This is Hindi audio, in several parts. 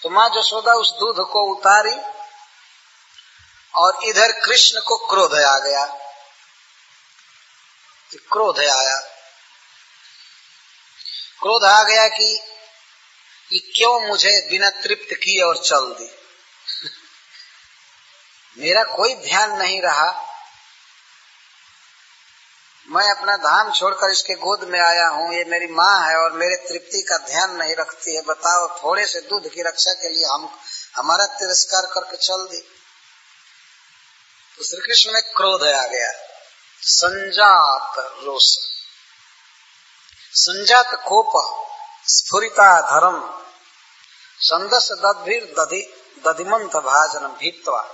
तो माँ यशोदा उस दूध को उतारी और इधर कृष्ण को क्रोध आ गया। क्रोध आया, क्रोध आ गया कि क्यों मुझे बिना तृप्त किए और चल दी। मेरा कोई ध्यान नहीं रहा, मैं अपना धाम छोड़कर इसके गोद में आया हूँ, ये मेरी माँ है और मेरे तृप्ति का ध्यान नहीं रखती है। बताओ, थोड़े से दूध की रक्षा के लिए हमारा तिरस्कार करके चल दी। तो श्री कृष्ण में क्रोध आ गया, संजात रोष, संजात कोप, स्फुरिता धर्म, संदस दद्भिर दधिमंत भाजनम भीत्वा।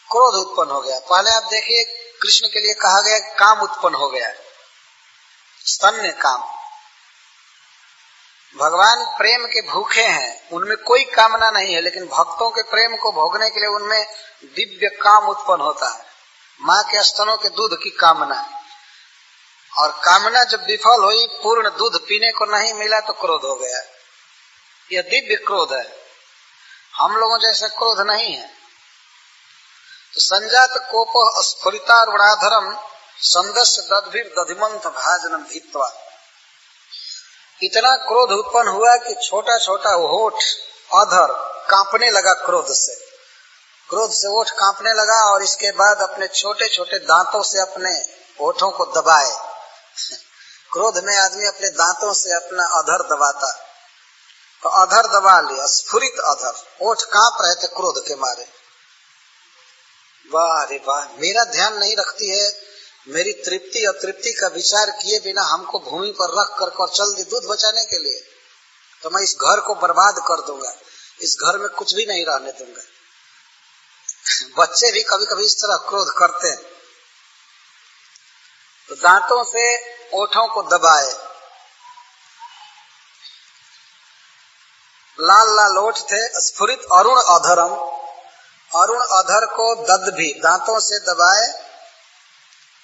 क्रोध उत्पन्न हो गया। पहले आप देखिए, कृष्ण के लिए कहा गया काम उत्पन्न हो गया, स्तन्य काम। भगवान प्रेम के भूखे हैं, उनमें कोई कामना नहीं है, लेकिन भक्तों के प्रेम को भोगने के लिए उनमें दिव्य काम उत्पन्न होता है। माँ के स्तनों के दूध की कामना, और कामना जब विफल हुई, पूर्ण दूध पीने को नहीं मिला तो क्रोध हो गया। यह दिव्य क्रोध है, हम लोगों जैसे क्रोध नहीं है। तो संजात कोप स्फुरिता रुणाधरम संदस्य दद्भिर दधिमंत भाजनम भीत्वा। इतना क्रोध उत्पन्न हुआ कि छोटा छोटा होठ अधर कांपने लगा क्रोध से। क्रोध से ओठ कांपने लगा और इसके बाद अपने छोटे छोटे दांतों से अपने ओठों को दबाए। क्रोध में आदमी अपने दांतों से अपना अधर दबाता, तो अधर दबा लिया, स्फुरित अधर, ओठ कांप रहे थे क्रोध के मारे। वाह रे वाह, मेरा ध्यान नहीं रखती है, मेरी तृप्ति और तृप्ति का विचार किए बिना हमको भूमि पर रख कर चल दी दूध बचाने के लिए, तो मैं इस घर को बर्बाद कर दूंगा, इस घर में कुछ भी नहीं रहने दूंगा। बच्चे भी कभी कभी इस तरह क्रोध करते हैं। तो दांतों से ओठों को दबाए, लाल लाल ओठ थे, स्फुरित अरुण अधरम, अरुण अधर को दद्भि दांतों से दबाए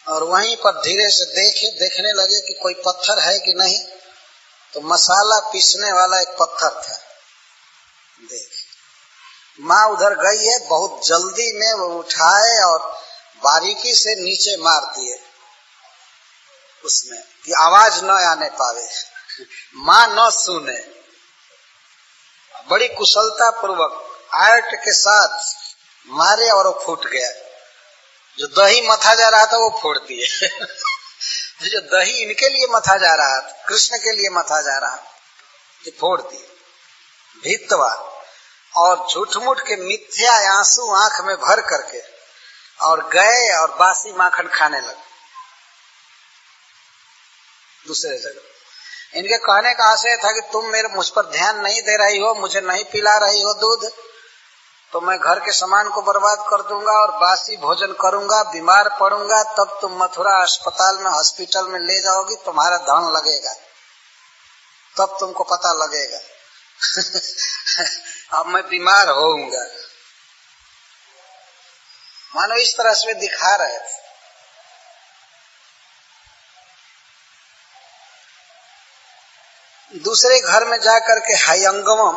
और वहीं पर धीरे से देखने लगे कि कोई पत्थर है कि नहीं। तो मसाला पीसने वाला एक पत्थर था। देख, माँ उधर गई है, बहुत जल्दी में वो उठाए और बारीकी से नीचे मार दिए उसमें, कि आवाज न आने पावे, माँ न सुने। बड़ी कुशलता पूर्वक आर्ट के साथ मारे और वो फूट गया। जो दही मथा जा रहा था वो फोड़ दिए। जो दही इनके लिए मथा जा रहा था, कृष्ण के लिए मथा जा रहा, ये फोड़ दिए भीतवा। और झूठ मूठ के मिथ्या आंसू आंख में भर करके और गए और बासी माखन खाने लगे दूसरे जगह। इनके कहने का आशय था कि तुम मुझ पर ध्यान नहीं दे रही हो, मुझे नहीं पिला रही हो दूध, तो मैं घर के सामान को बर्बाद कर दूंगा और बासी भोजन करूंगा, बीमार पड़ूंगा, तब तुम मथुरा अस्पताल में हॉस्पिटल में ले जाओगी, तुम्हारा धन लगेगा, तब तुमको पता लगेगा। अब मैं बीमार होऊंगा, मानो इस तरह से दिखा रहे थे। दूसरे घर में जाकर के हयंगमम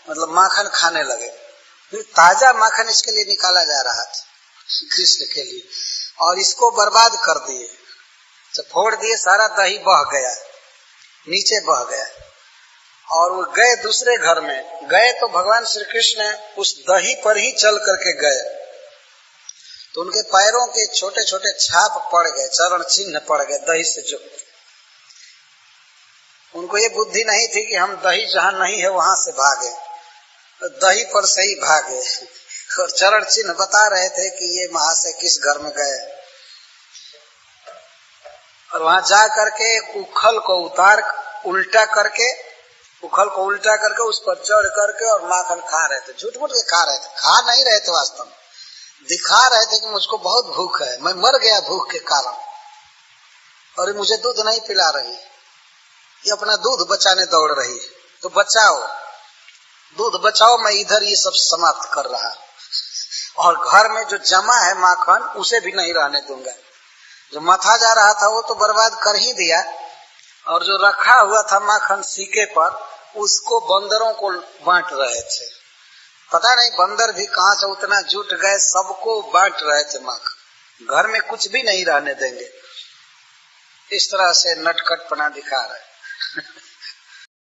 मतलब माखन खाने लगे। ताजा माखन इसके लिए निकाला जा रहा था कृष्ण के लिए, और इसको बर्बाद कर दिए, तो फोड़ दिए, सारा दही बह गया, नीचे बह गया। और वो गए दूसरे घर में, गए तो भगवान श्री कृष्ण उस दही पर ही चल करके गए, तो उनके पैरों के छोटे छोटे छाप पड़ गए, चरण चिन्ह पड़ गए दही से युक्त। उनको ये बुद्धि नहीं थी कि हम दही जहाँ नहीं है वहां से भागे, तो दही पर से ही भागे, और चरण चिन्ह बता रहे थे कि ये महाशय किस घर में गए। और वहां जा करके उखल को उल्टा करके उस पर चढ़ करके और माखन खा रहे थे, झूठ मूठ के खा रहे थे, खा नहीं रहे थे, वास्तव में दिखा रहे थे कि मुझको बहुत भूख है, मैं मर गया भूख के कारण, और मुझे दूध नहीं पिला रही, ये अपना दूध बचाने दौड़ रही है, तो बचाओ, दूध बचाओ, मैं इधर ये सब समाप्त कर रहा, और घर में जो जमा है माखन उसे भी नहीं रहने दूंगा। जो मथा जा रहा था वो तो बर्बाद कर ही दिया, और जो रखा हुआ था माखन सीके पर उसको बंदरों को बांट रहे थे। पता नहीं बंदर भी कहाँ से उतना जुट गए, सबको बांट रहे थे माखन। घर में कुछ भी नहीं रहने देंगे, इस तरह से नटखटपना दिखा रहे।